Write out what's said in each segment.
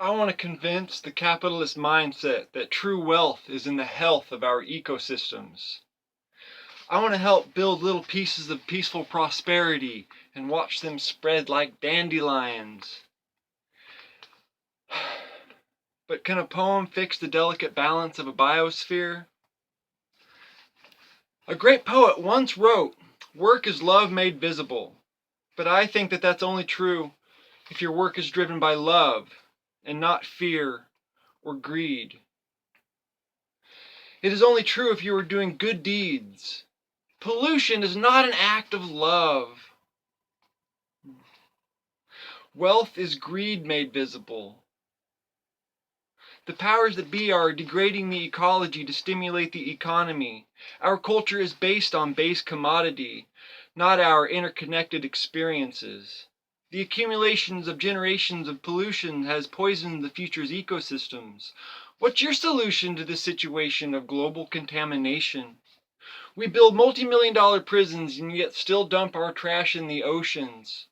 I want to convince the capitalist mindset that true wealth is in the health of our ecosystems. I want to help build little pieces of peaceful prosperity and watch them spread like dandelions. But can a poem fix the delicate balance of a biosphere? A great poet once wrote, "Work is love made visible." But I think that that's only true if your work is driven by love and not fear or greed. It is only true if you are doing good deeds. Pollution is not an act of love. Wealth is greed made visible. The powers that be are degrading the ecology to stimulate the economy. Our culture is based on base commodity, not our interconnected experiences. The accumulations of generations of pollution has poisoned the future's ecosystems. What's your solution to this situation of global contamination? We build multi-million-dollar prisons and yet still dump our trash in the oceans.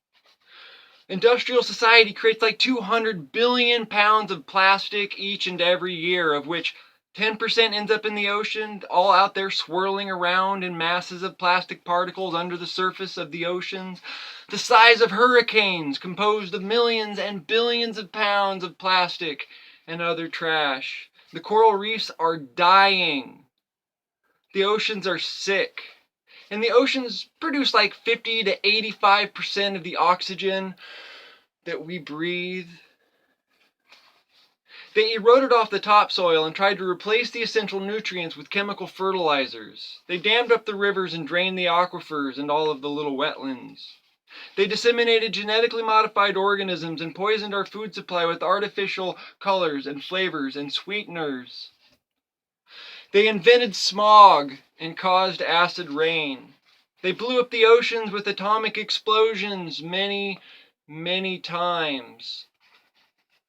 Industrial society creates like 200 billion pounds of plastic each and every year, of which 10% ends up in the ocean, all out there swirling around in masses of plastic particles under the surface of the oceans, the size of hurricanes, composed of millions and billions of pounds of plastic and other trash. The coral reefs are dying. The oceans are sick. And the oceans produce like 50 to 85% of the oxygen that we breathe. They eroded off the topsoil and tried to replace the essential nutrients with chemical fertilizers. They dammed up the rivers and drained the aquifers and all of the little wetlands. They disseminated genetically modified organisms and poisoned our food supply with artificial colors and flavors and sweeteners. They invented smog and caused acid rain. They blew up the oceans with atomic explosions many, many times.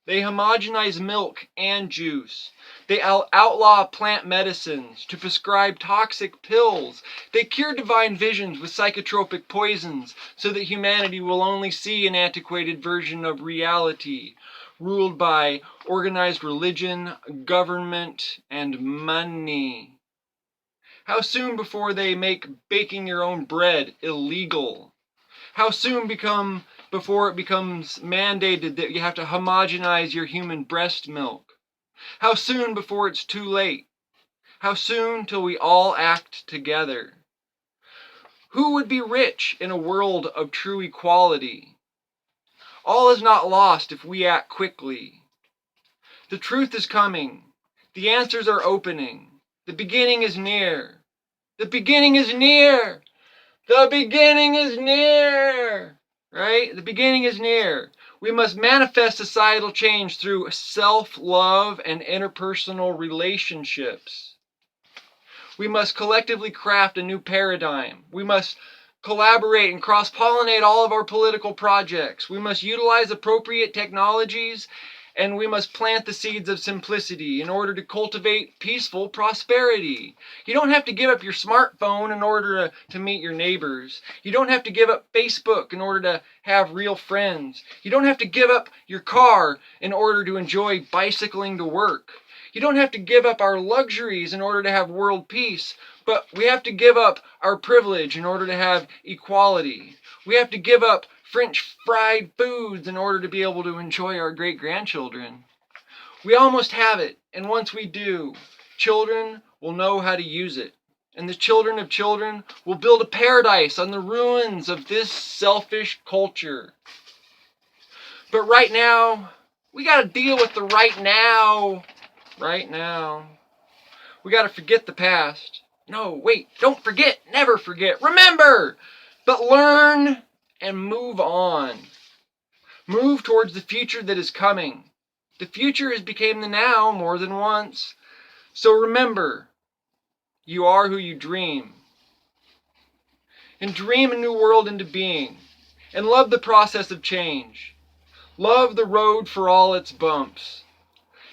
They homogenize milk and juice. They outlaw plant medicines to prescribe toxic pills. They cure divine visions with psychotropic poisons so that humanity will only see an antiquated version of reality, ruled by organized religion, government, and money. How soon before they make baking your own bread illegal? How soon before it becomes mandated that you have to homogenize your human breast milk? How soon before it's too late? How soon till we all act together? Who would be rich in a world of true equality? All is not lost if we act quickly. The truth is coming. The answers are opening. The beginning is near. The beginning is near. The beginning is near. Right? The beginning is near. We must manifest societal change through self-love and interpersonal relationships. We must collectively craft a new paradigm. We must collaborate and cross-pollinate all of our political projects. We must utilize appropriate technologies, and we must plant the seeds of simplicity in order to cultivate peaceful prosperity. You don't have to give up your smartphone in order to meet your neighbors. You don't have to give up Facebook in order to have real friends. You don't have to give up your car in order to enjoy bicycling to work. You don't have to give up our luxuries in order to have world peace, but we have to give up our privilege in order to have equality. We have to give up French fried foods in order to be able to enjoy our great-grandchildren. We almost have it, and once we do, children will know how to use it. And the children of children will build a paradise on the ruins of this selfish culture. But right now, we got to deal with the right now. Right now. We got to forget the past. No, wait, don't forget, never forget. Remember, but learn and move on. Move towards the future that is coming. The future has become the now more than once. So remember, you are who you dream. And dream a new world into being. And love the process of change. Love the road for all its bumps.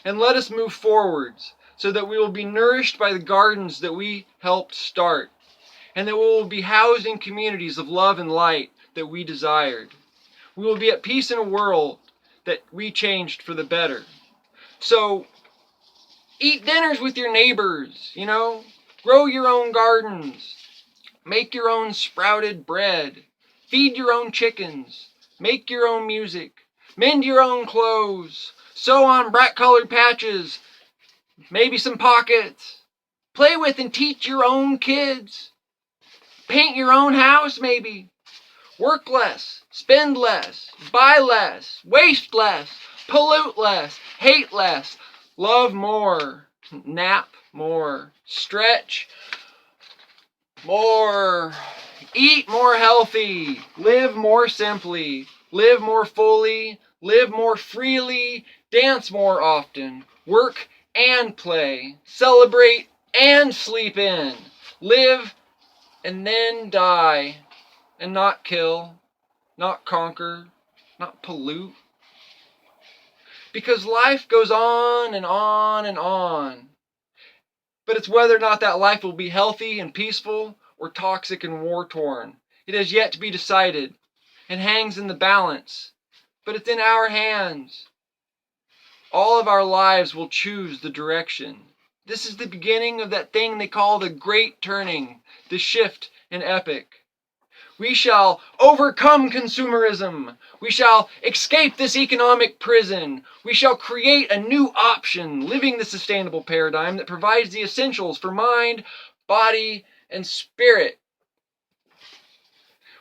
And let us move forwards so that we will be nourished by the gardens that we helped start, and that we will be housed in communities of love and light that we desired. We will be at peace in a world that we changed for the better. So eat dinners with your neighbors, grow your own gardens, make your own sprouted bread, feed your own chickens, make your own music, mend your own clothes, sew on bright-colored patches, maybe some pockets, play with and teach your own kids, paint your own house maybe, work less, spend less, buy less, waste less, pollute less, hate less, love more, nap more, stretch more, eat more healthy, live more simply, live more fully, live more freely, dance more often, work and play, celebrate and sleep in, live and then die, and not kill, not conquer, not pollute. Because life goes on and on and on. But it's whether or not that life will be healthy and peaceful or toxic and war-torn. It has yet to be decided and hangs in the balance. But it's in our hands. All of our lives will choose the direction. This is the beginning of that thing they call the Great Turning, the shift and epic. We shall overcome consumerism. We shall escape this economic prison. We shall create a new option, living the sustainable paradigm that provides the essentials for mind, body, and spirit.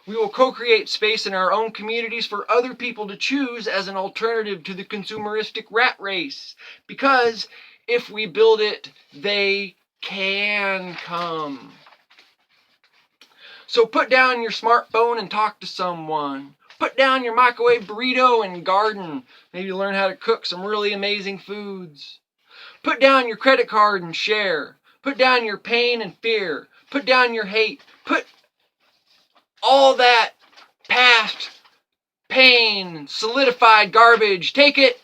We will co-create space in our own communities for other people to choose as an alternative to the consumeristic rat race. Because if we build it, they can come. So put down your smartphone and talk to someone. Put down your microwave burrito and garden. Maybe learn how to cook some really amazing foods. Put down your credit card and share. Put down your pain and fear. Put down your hate. Put all that past pain, solidified garbage. Take it,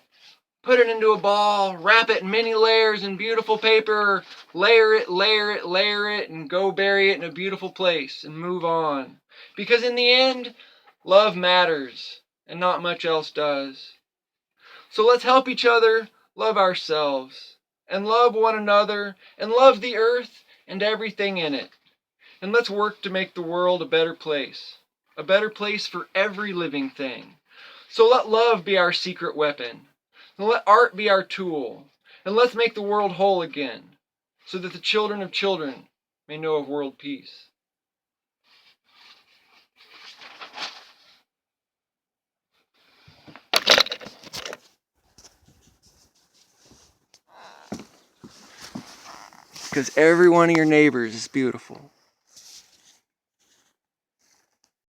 put it into a ball, wrap it in many layers in beautiful paper, layer it, layer it, layer it, and go bury it in a beautiful place and move on. Because in the end, love matters, and not much else does. So let's help each other love ourselves, and love one another, and love the earth and everything in it. And let's work to make the world a better place for every living thing. So let love be our secret weapon. And let art be our tool. And let's make the world whole again, so that the children of children may know of world peace. Because every one of your neighbors is beautiful.